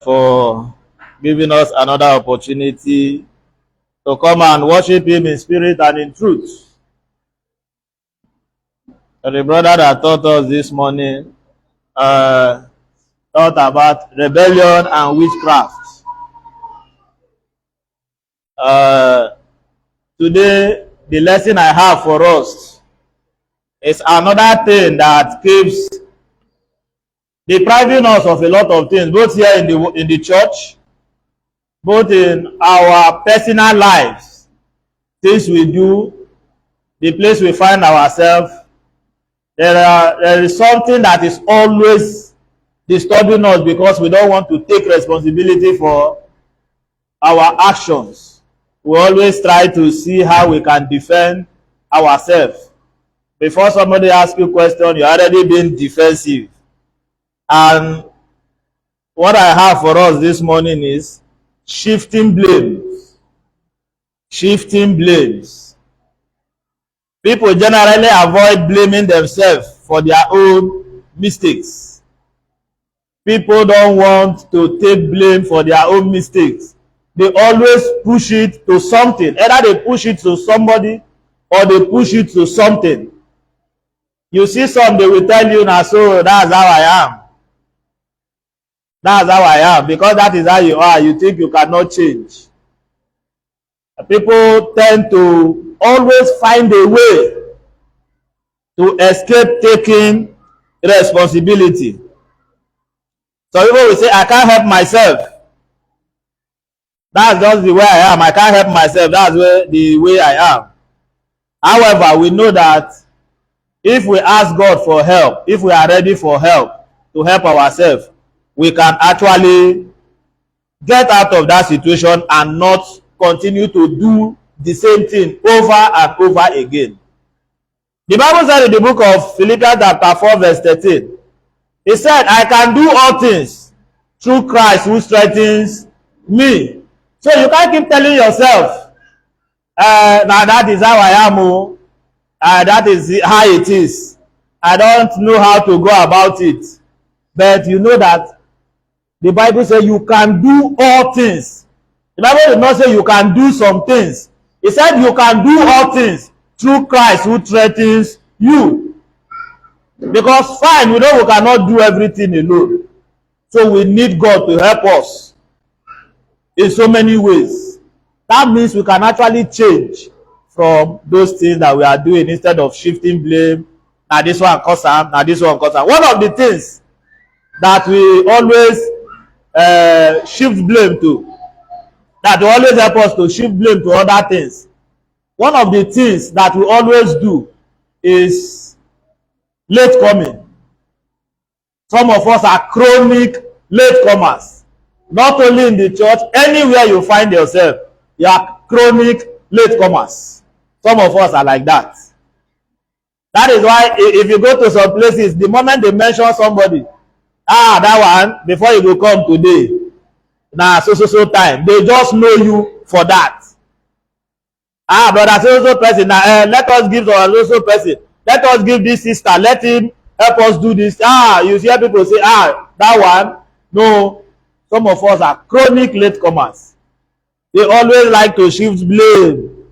for giving us another opportunity to come and worship Him in spirit and in truth. The brother that taught us this morning thought about rebellion and witchcraft. Today, the lesson I have for us is another thing that keeps depriving us of a lot of things, both here in the church, both in our personal lives, things we do, the place we find ourselves. There is something that is always disturbing us because we don't want to take responsibility for our actions. We always try to see how we can defend ourselves. Before somebody asks you a question, you're already being defensive. And what I have for us this morning is shifting blames. Shifting blames. People generally avoid blaming themselves for their own mistakes. People don't want to take blame for their own mistakes. They always push it to something. Either they push it to somebody or they push it to something. You see some, they will tell you, now, so that's how I am. That's how I am. Because that is how you are. You think you cannot change. People tend to always find a way to escape taking responsibility. So people will say, I can't help myself. That's just the way I am. I can't help myself. That's the way I am. However, we know that if we ask God for help, if we are ready for help, to help ourselves, we can actually get out of that situation and not continue to do the same thing over and over again. The Bible said in the book of Philippians chapter 4 verse 13, it said, I can do all things through Christ who strengthens me. So you can't keep telling yourself, now that is how I am, that is how it is. I don't know how to go about it. But you know that the Bible says you can do all things. The Bible did not say you can do some things. It said you can do all things through Christ who strengthens you. Because fine, we know we cannot do everything alone. So we need God to help us in so many ways. That means we can actually change from those things that we are doing instead of shifting blame. Now this one cause am, now this one cause am. One of the things that we always shift blame to, that will always help us to shift blame to other things. One of the things that we always do is late coming. Some of us are chronic late comers. Not only in the church, anywhere you find yourself, you are chronic late comers. Some of us are like that. That is why if you go to some places, the moment they mention somebody, that one, before you go come today, now so time, they just know you for that. Brother so person, now let us give so person, let us give this sister, let him help us do this. You hear people say, that one. No, some of us are chronic latecomers. They always like to shift blame.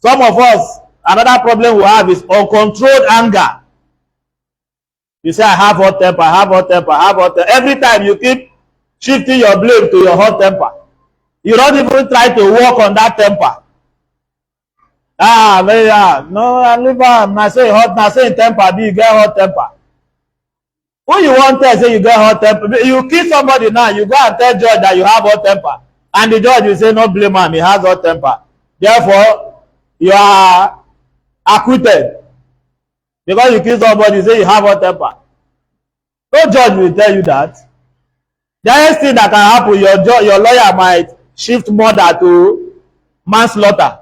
Some of us, another problem we have is uncontrolled anger. You say, I have hot temper, I have hot temper, I have hot temper. Every time you keep shifting your blame to your hot temper. You don't even try to work on that temper. No, I live on. I say hot, I say temper, you get hot temper. Who you want to say you get hot temper? You kill somebody now, you go and tell judge that you have hot temper. And the judge will say, no blame him, he has hot temper. Therefore, you are acquitted. Because you kill somebody, you say you have hot temper. No judge will tell you that. The next thing that can happen, your lawyer might shift murder to manslaughter.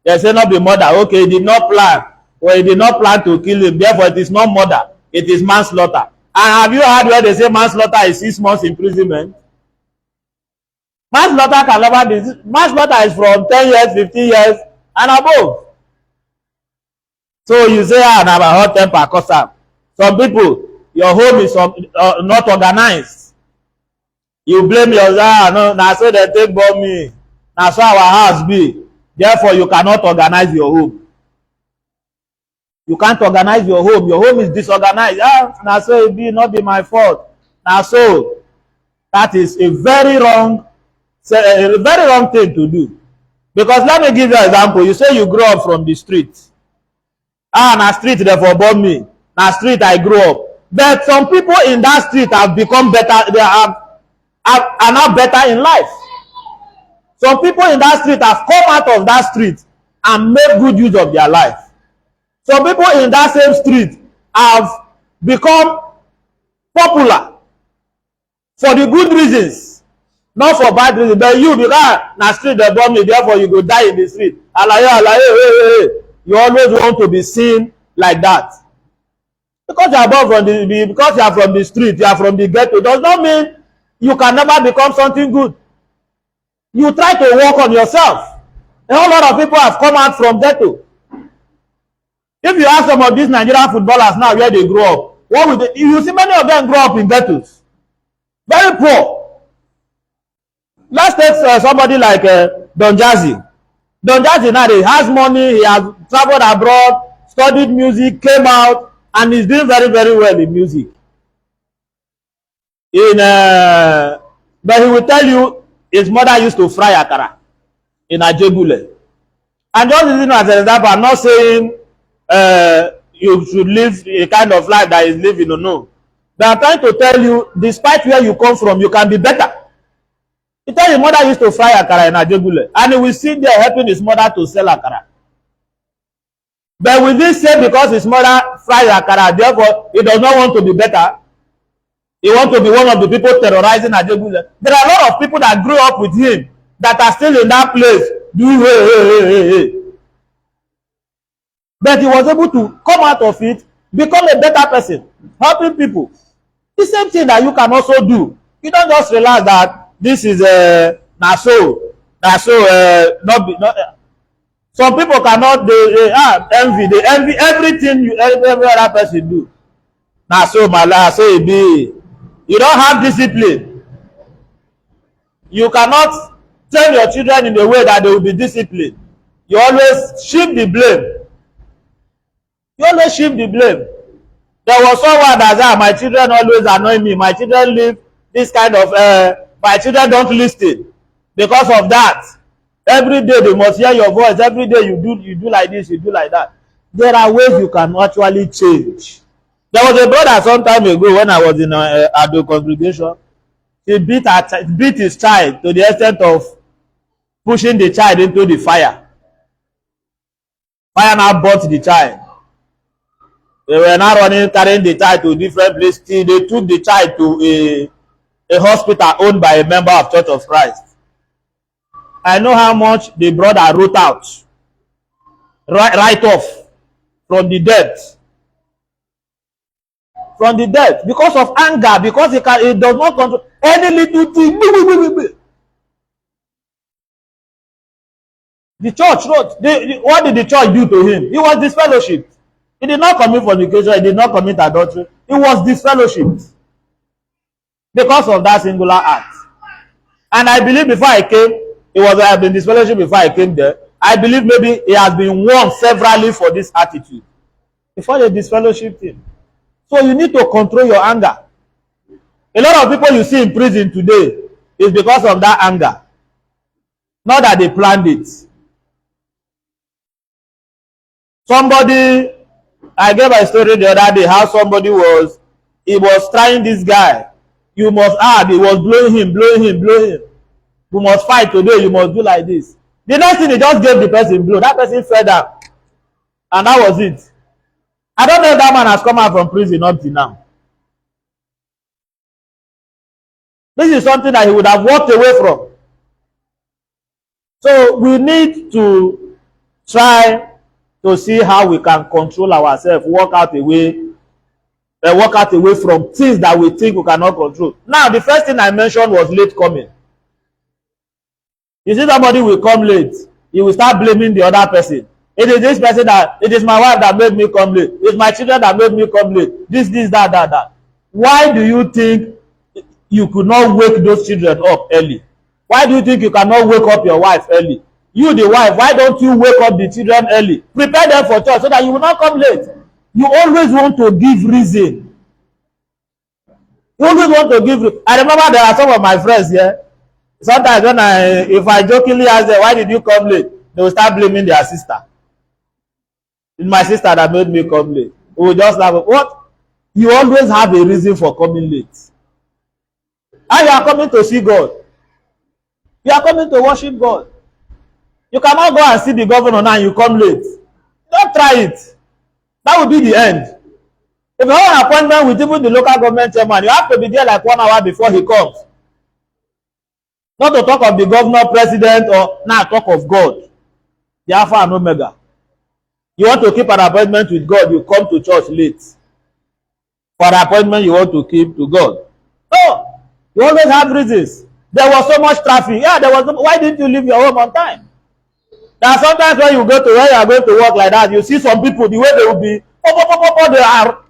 They say not be murder. Okay, he did not plan. Or he did not plan to kill him. Therefore, it is not murder. It is manslaughter. And have you heard where they say manslaughter is 6 months imprisonment? Manslaughter can never be. Manslaughter is from 10 years, 15 years, and above. So you say, now my hot temper cause am. Some people, your home is not organized. You blame yourself. No, na so they take bomb me. Na so our house be. Therefore, you cannot organize your home. You can't organize your home. Your home is disorganized. Ah, na so it be, not be my fault. Na so. That is a very wrong thing to do. Because let me give you an example. You say you grow up from the street. Ah, na street therefore born me. Na street I grew up. But some people in that street have become better. They are now better in life. Some people in that street have come out of that street and made good use of their life. Some people in that same street have become popular for the good reasons, not for bad reasons. But you, because na street they born you, therefore you go die in the street. Alaye, hey. You always want to be seen like that. Because you are born from because you are from the street, you are from the ghetto, does not mean you can never become something good. You try to work on yourself. A whole lot of people have come out from ghetto. If you ask some of these Nigerian footballers now where they grow up, what will they? You see many of them grow up in ghettos. Very poor. Let's take somebody like Don Jazzy. Don Jazzy now he has money, he has traveled abroad, studied music, came out, and he's doing very, very well in music. But he will tell you his mother used to fry akara in Ajebule. And just using as an example, I'm not saying you should live a kind of life that is living, no. But I'm trying to tell you, despite where you come from, you can be better. He tell his mother used to fry akara in Ajebule, and he will sit there helping his mother to sell akara. But will this say because his mother fries akara, therefore he does not want to be better? He wants to be one of the people terrorizing Ajebule. There are a lot of people that grew up with him that are still in that place. Hey. But he was able to come out of it, become a better person, helping people. The same thing that you can also do. You don't just realize that this is not some people cannot envy. They envy everything every other person do. Na so mala, so it be. You don't have discipline. You cannot train your children in a way that they will be disciplined. You always shift the blame. There was someone that said, my children always annoy me. My children live this kind of, my children don't listen. Because of that, every day they must hear your voice. Every day you do like this, you do like that. There are ways you can actually change. There was a brother some time ago when I was in at the congregation. He beat his child to the extent of pushing the child into the fire. Fire now burnt the child. They were now carrying the child to different places. They took the child to a hospital owned by a member of Church of Christ. I know how much the brother wrote out, right off from the debt. From the debt because of anger, because it does not control any little thing. The church wrote. What did the church do to him? He was disfellowshipped. He did not commit fornication. He did not commit adultery. He was disfellowshipped because of that singular act. And I believe before I came, he have been disfellowshipped before I came there. I believe maybe he has been warned severally for this attitude before they disfellowshipped him. So you need to control your anger. A lot of people you see in prison today is because of that anger. Not that they planned it. Somebody, I gave a story the other day how somebody was trying this guy. You must he was blowing him. You must fight today, you must do like this. The next thing he just gave the person blow. That person fell down. And that was it. I don't know if that man has come out from prison up till now. This is something that he would have walked away from. So we need to try to see how we can control ourselves, walk out away from things that we think we cannot control. Now, the first thing I mentioned was late coming. You see somebody will come late, you will start blaming the other person. It is this person it is my wife that made me come late. It's my children that made me come late. This, that. Why do you think you could not wake those children up early? Why do you think you cannot wake up your wife early? You, the wife, why don't you wake up the children early? Prepare them for church so that you will not come late. You always want to give reason. You always want to give reason. I remember there are some of my friends here. Sometimes when if I jokingly ask them, why did you come late? They will start blaming their sister. It's my sister that made me come late. We will just laugh. What? You always have a reason for coming late. And you are coming to see God. You are coming to worship God. You cannot go and see the governor now and you come late. Don't try it. That will be the end. If you have an appointment with even the local government chairman, you have to be there like 1 hour before he comes. Not to talk of the governor, president, or now talk of God. The Alpha and Omega. You want to keep an appointment with God, you come to church late. For an appointment you want to keep to God. No. You always have reasons. There was so much traffic. Yeah, there was. Why didn't you leave your home on time? There are sometimes when you go to where you are going to work like that, you see some people, the way they will be, they are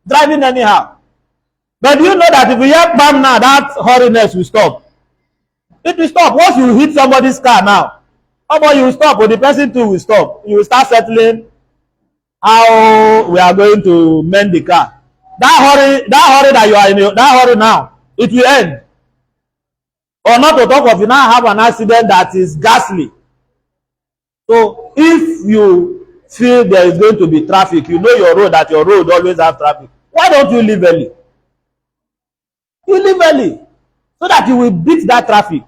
driving anyhow. But do you know that if you hear bam now, that hurriness will stop? It will stop. Once you hit somebody's car now, you will stop, or the person too will stop. You will start settling how we are going to mend the car. That hurry that you are in, that hurry now, it will end. Or not to talk of you now have an accident that is ghastly. So if you feel there is going to be traffic, you know your road, that your road always have traffic. Why don't you leave early? You leave early so that you will beat that traffic.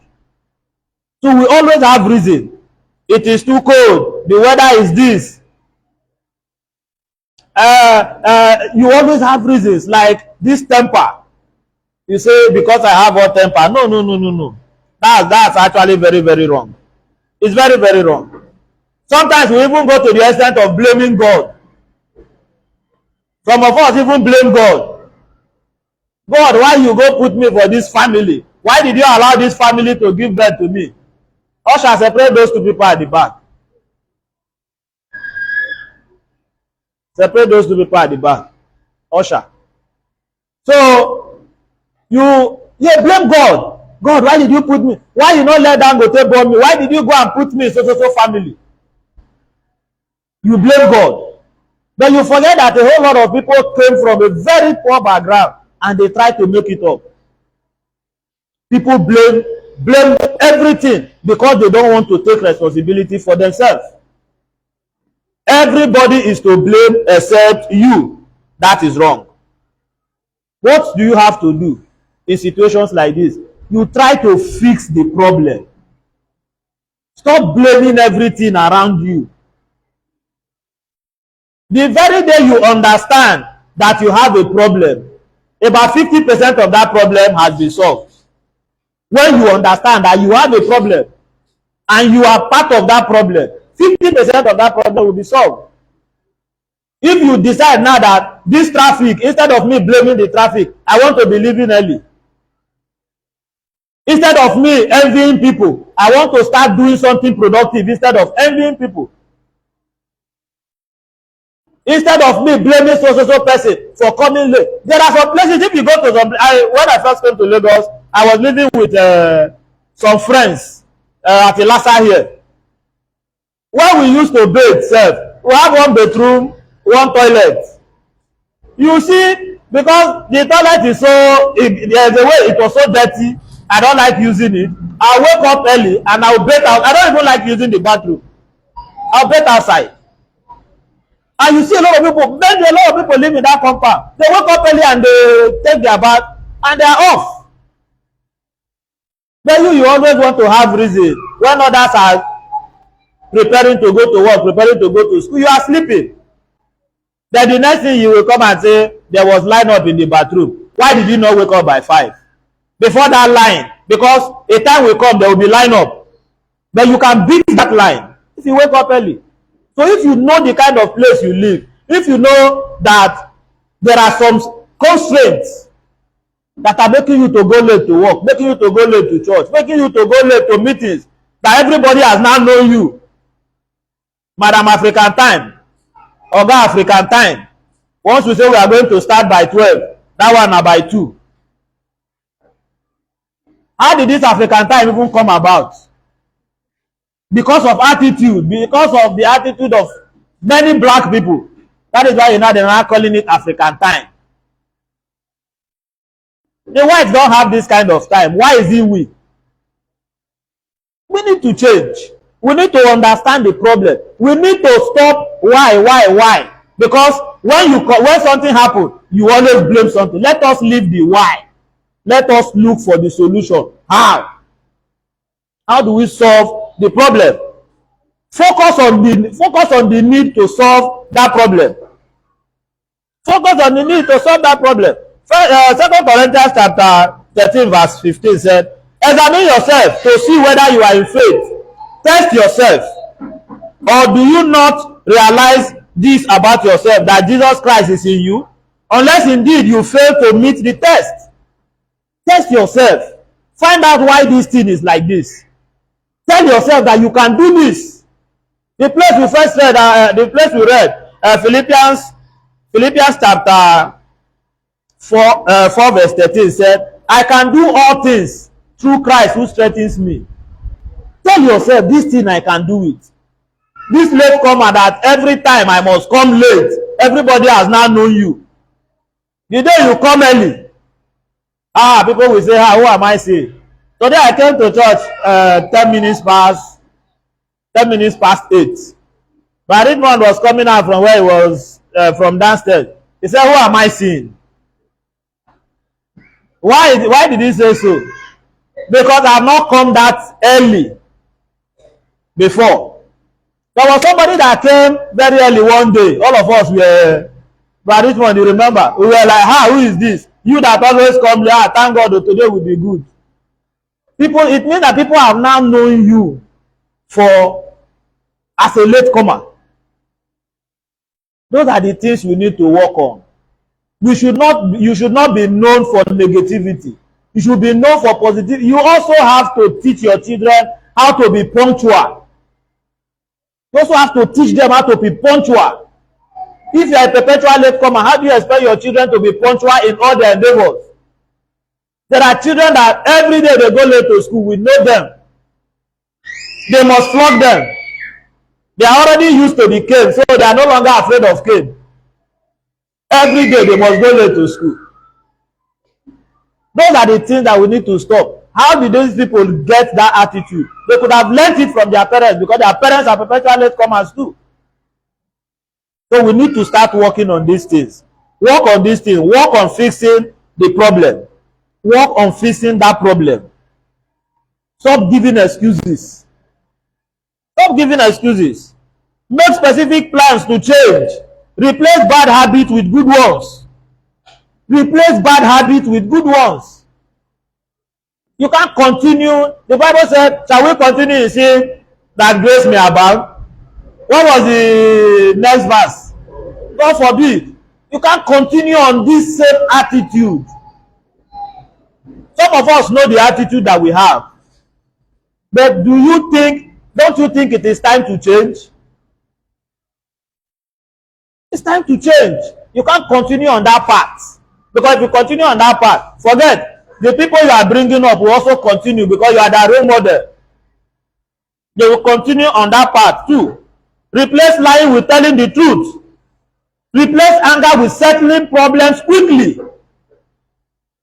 So we always have reason. It is too cold. The weather is this. You always have reasons like this temper. You say because I have hot temper. No. That's actually very, very wrong. It's very, very wrong. Sometimes we even go to the extent of blaming God. Some of us even blame God. God, why you go put me for this family? Why did you allow this family to give birth to me? Usher, separate those two people at the back. Separate those two people at the back. Usher. So, you blame God. God, why did you put me? Why you not let Dangote born me? Why did you go and put me in so family? You blame God. But you forget that a whole lot of people came from a very poor background and they try to make it up. People blame everything because they don't want to take responsibility for themselves. Everybody is to blame except you. That is wrong. What do you have to do in situations like this? You try to fix the problem. Stop blaming everything around you. The very day you understand that you have a problem, about 50% of that problem has been solved. When you understand that you have a problem and you are part of that problem, 50% of that problem will be solved. If you decide now that this traffic, instead of me blaming the traffic, I want to be leaving early. Instead of me envying people, I want to start doing something productive instead of envying people. Instead of me blaming so person for coming late. There are some places, if you go to some, when I first came to Lagos, I was living with some friends at Ilasa here. When we used to bathe, we have one bedroom, one toilet. You see, because the toilet is so, there's a way it was so dirty, I don't like using it. I wake up early and I'll bathe out. I don't even like using the bathroom. I'll bathe outside. And you see a lot of people, maybe a lot of people live in that compound. They wake up early and they take their bath and they are off. Then you always want to have reason. When others are preparing to go to work, preparing to go to school, you are sleeping. Then the next thing you will come and say, there was line up in the bathroom. Why did you not wake up by 5? Before that line, because a time will come, there will be line up. But you can beat that line if you wake up early. So if you know the kind of place you live, if you know that there are some constraints that are making you to go late to work, making you to go late to church, making you to go late to meetings, that everybody has now known you. Madam African time, Oga African time. Once we say we are going to start by 12, that one na by 2. How did this African time even come about? Because of attitude, because of the attitude of many black people. That is why you know they're not calling it African time. The whites don't have this kind of time. Why is it we? We need to change. We need to understand the problem. We need to stop why. Because when something happens, you always blame something. Let us leave the why. Let us look for the solution. How? How do we solve the problem? Focus on the need to solve that problem. Focus on the need to solve that problem. 2 Corinthians chapter 13 verse 15 said, examine yourself to see whether you are in faith. Test yourself. Or do you not realize this about yourself, that Jesus Christ is in you? Unless indeed you fail to meet the test. Test yourself. Find out why this thing is like this. Tell yourself that you can do this. The place we first read, Philippians chapter 4 verse 13 said, I can do all things through Christ who strengthens me. Tell yourself, this thing I can do it. This late comer that every time I must come late, everybody has now known you. The day you come early, people will say, who am I saying? Today I came to church 10 minutes past 8. But Reuben was coming out from where he was, from downstairs. He said, who am I seeing? Why did he say so? Because I have not come that early before. There was somebody that came very early one day. All of us were, but this one, you remember, we were like, who is this? You that always come there, thank God today will be good. It means that people have now known you as a late comer. Those are the things we need to work on. You should not be known for negativity. You should be known for positivity. You also have to teach your children how to be punctual. You also have to teach them how to be punctual. If you are a perpetual late comer, how do you expect your children to be punctual in all their endeavors? There are children that every day they go late to school. We know them. They must flog them. They are already used to the cane, so they are no longer afraid of cane. Every day they must go late to school. Those are the things that we need to stop. How did these people get that attitude? They could have learned it from their parents, because their parents are perpetual late comers too. So we need to start working on these things. Work on these things. Work on fixing the problem. Work on fixing that problem. Stop giving excuses. Stop giving excuses. Make specific plans to change. Replace bad habits with good ones. Replace bad habits with good ones. You can't continue. The Bible said, shall we continue in sin that grace may abound? What was the next verse? God forbid. You can't continue on this same attitude. Some of us know the attitude that we have. But don't you think it is time to change? It's time to change. You can't continue on that path. Because if you continue on that path, forget, the people you are bringing up will also continue, because you are their role model. They will continue on that path too. Replace lying with telling the truth. Replace anger with settling problems quickly.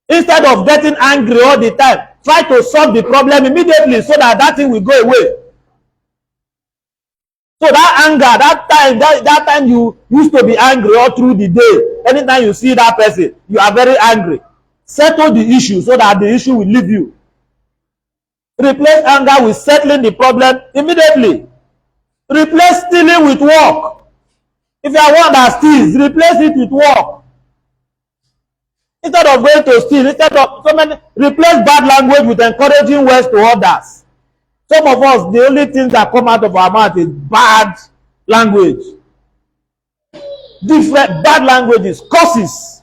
Instead of getting angry all the time, try to solve the problem immediately so that thing will go away. So that anger, that time you used to be angry all through the day, anytime you see that person, you are very angry. Settle the issue so that the issue will leave you. Replace anger with settling the problem immediately. Replace stealing with work. If you are one that steals, replace it with work. Instead of going to steal, replace bad language with encouraging words to others. Some of us, the only things that come out of our mouth is bad language. Different bad languages, curses.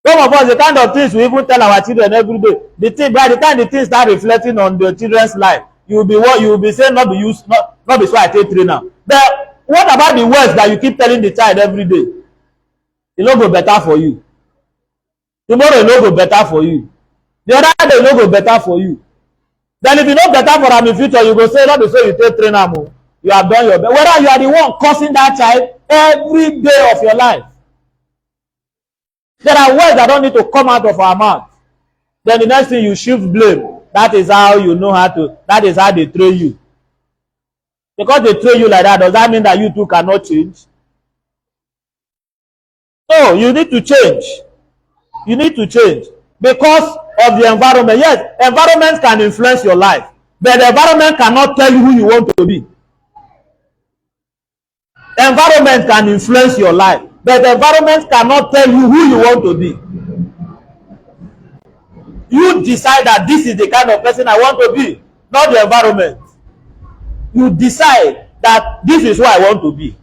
Some of us, the kind of things we even tell our children every day. By the time the things start reflecting on the children's life, you will be saying, not be so I take three now. But what about the words that you keep telling the child every day? It will go better for you. Tomorrow it will go better for you. The other day no go better for you. Then if you no better for am in future, you go say not be so you take train am o. You have done your best. Whether you are the one causing that child every day of your life. There are words that don't need to come out of our mouth. Then the next thing you shift blame. That is how you know how to, that is how they train you. Because they train you like that, does that mean that you too cannot change? No, you need to change. You need to change. Because of the environment. Yes, environment can influence your life. But the environment cannot tell you who you want to be. Environment can influence your life. But the environment cannot tell you who you want to be. You decide that this is the kind of person I want to be, not the environment. You decide that this is who I want to be,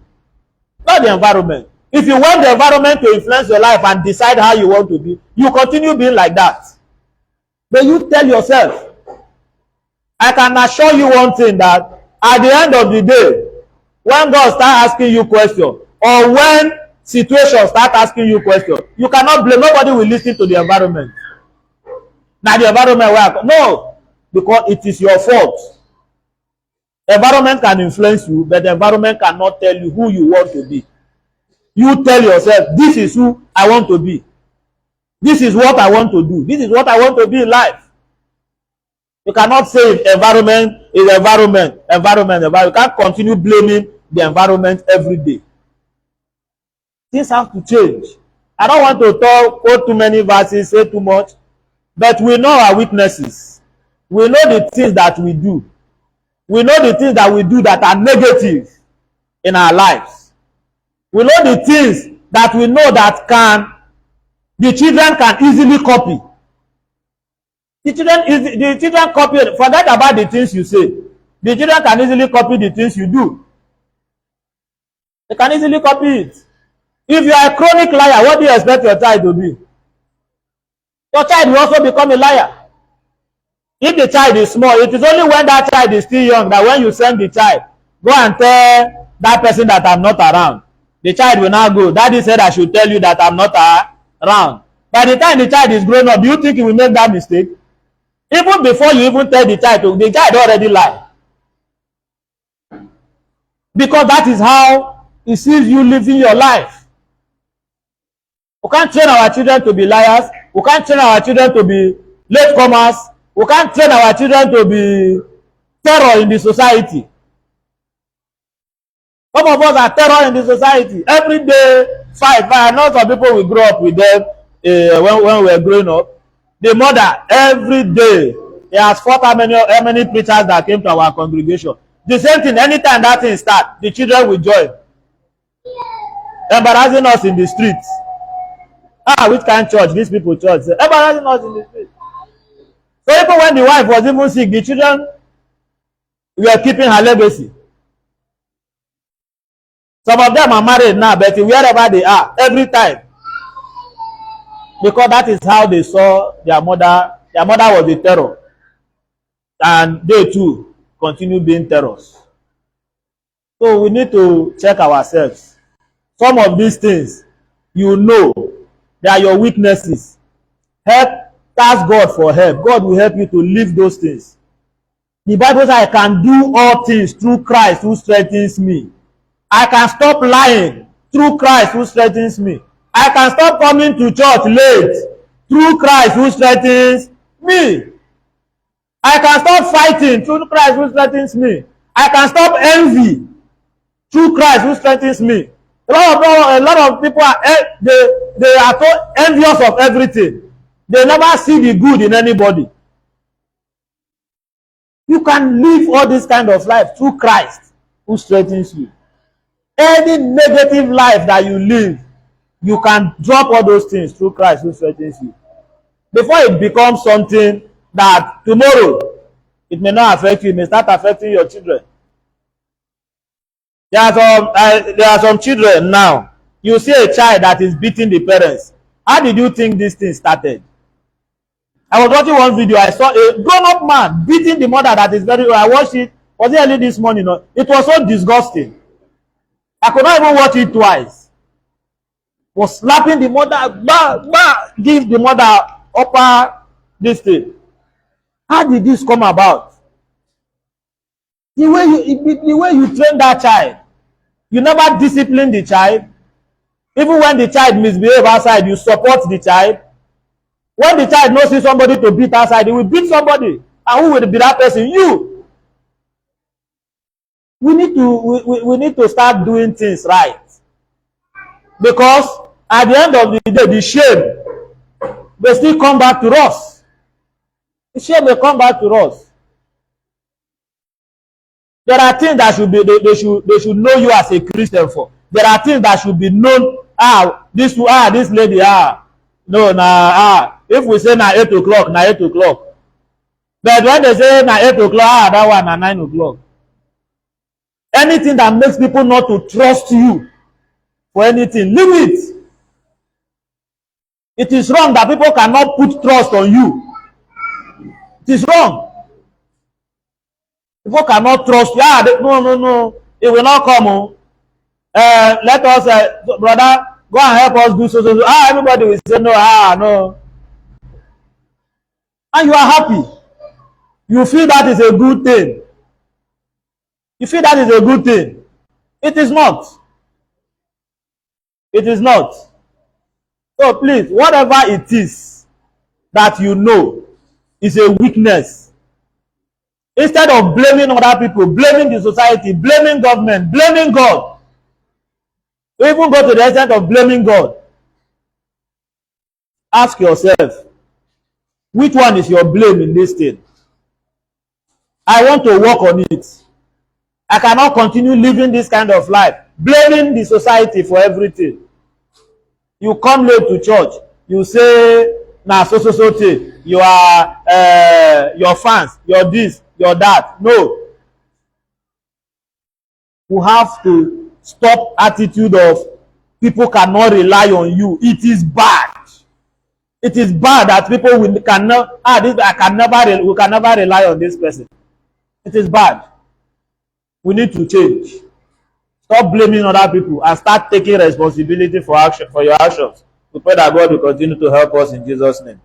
not the environment. If you want the environment to influence your life and decide how you want to be, you continue being like that. But you tell yourself, I can assure you one thing, that at the end of the day, when God starts asking you questions, or when situations start asking you questions, you cannot blame. Nobody will listen to the environment. Now the environment will no, because it is your fault. Environment can influence you, but the environment cannot tell you who you want to be. You tell yourself, this is who I want to be. This is what I want to do. This is what I want to be in life. You cannot say environment is environment. You can't continue blaming the environment every day. Things have to change. I don't want to quote too many verses, say too much, but we know our weaknesses. We know the things that we do. We know the things that we do that are negative in our lives. We know the things that we know that the children can easily copy. The children copy. Forget about the things you say. The children can easily copy the things you do. They can easily copy it. If you are a chronic liar, what do you expect your child to be? Your child will also become a liar. If the child is small, it is only when that child is still young that when you send the child, go and tell that person that I'm not around. The child will now go, Daddy said I should tell you that I'm not around. By the time the child is grown up, do you think he will make that mistake? Even before you even tell the child already lie. Because that is how he sees you living your life. We can't train our children to be liars. We can't train our children to be latecomers. We can't train our children to be terror in the society. Some of us are terror in the society. Every day, fight. I know some people will grow up with them when we were growing up. The mother, every day, he has fought how many preachers that came to our congregation. The same thing, anytime that thing starts, the children will join. Embarrassing us in the streets. Which kind of church? These people church. Embarrassing us in the streets. So even when the wife was even sick, the children were keeping her legacy. Some of them are married now, but wherever they are, every time. Because that is how they saw their mother. Their mother was a terror. And they too continue being terrors. So we need to check ourselves. Some of these things, you know, they are your weaknesses. Ask God for help. God will help you to live those things. The Bible says, I can do all things through Christ who strengthens me. I can stop lying through Christ who strengthens me. I can stop coming to church late through Christ who strengthens me. I can stop fighting through Christ who strengthens me. I can stop envy through Christ who strengthens me. A lot of people they are so envious of everything. They never see the good in anybody. You can live all this kind of life through Christ who strengthens you. Any negative life that you live, you can drop all those things through Christ who strengthens you. Before it becomes something that tomorrow, it may not affect you, it may start affecting your children. There are some children now. You see a child that is beating the parents. How did you think this thing started? I was watching one video. I saw a grown-up man beating the mother that is very. I watched it. Was it early this morning? No? It was so disgusting. I could not even watch it twice. Was slapping the mother, give the mother upper this thing. How did this come about? The way you train that child, you never discipline the child. Even when the child misbehave outside, you support the child. When the child knows somebody to beat outside, he will beat somebody. And who will be that person? You. We need to start doing things right. Because at the end of the day, the shame will still come back to us. The shame will come back to us. There are things that should be they should know you as a Christian for. There are things that should be known. This lady, no, if we say na 8 o'clock, na 8 o'clock. But when they say na 8 o'clock, that one na 9 o'clock. Anything that makes people not to trust you for anything, leave it. It is wrong that people cannot put trust on you. It is wrong. People cannot trust you. No. It will not come. Let us, brother, go and help us do so. Everybody will say no. No. And you are happy. You feel that is a good thing. You feel that is a good thing. It is not. It is not. So please, whatever it is that you know is a weakness, instead of blaming other people, blaming the society, blaming government, blaming God, even go to the extent of blaming God, ask yourself, which one is your blame in this thing? I want to work on it. I cannot continue living this kind of life, blaming the society for everything. You come late to church, you say, nah, so thing. You are your fans, your this, your that. No. You have to stop attitude of people cannot rely on you. It is bad. It is bad that people we can never rely on this person. It is bad. We need to change. Stop blaming other people and start taking responsibility for your actions. We pray that God will continue to help us in Jesus' name.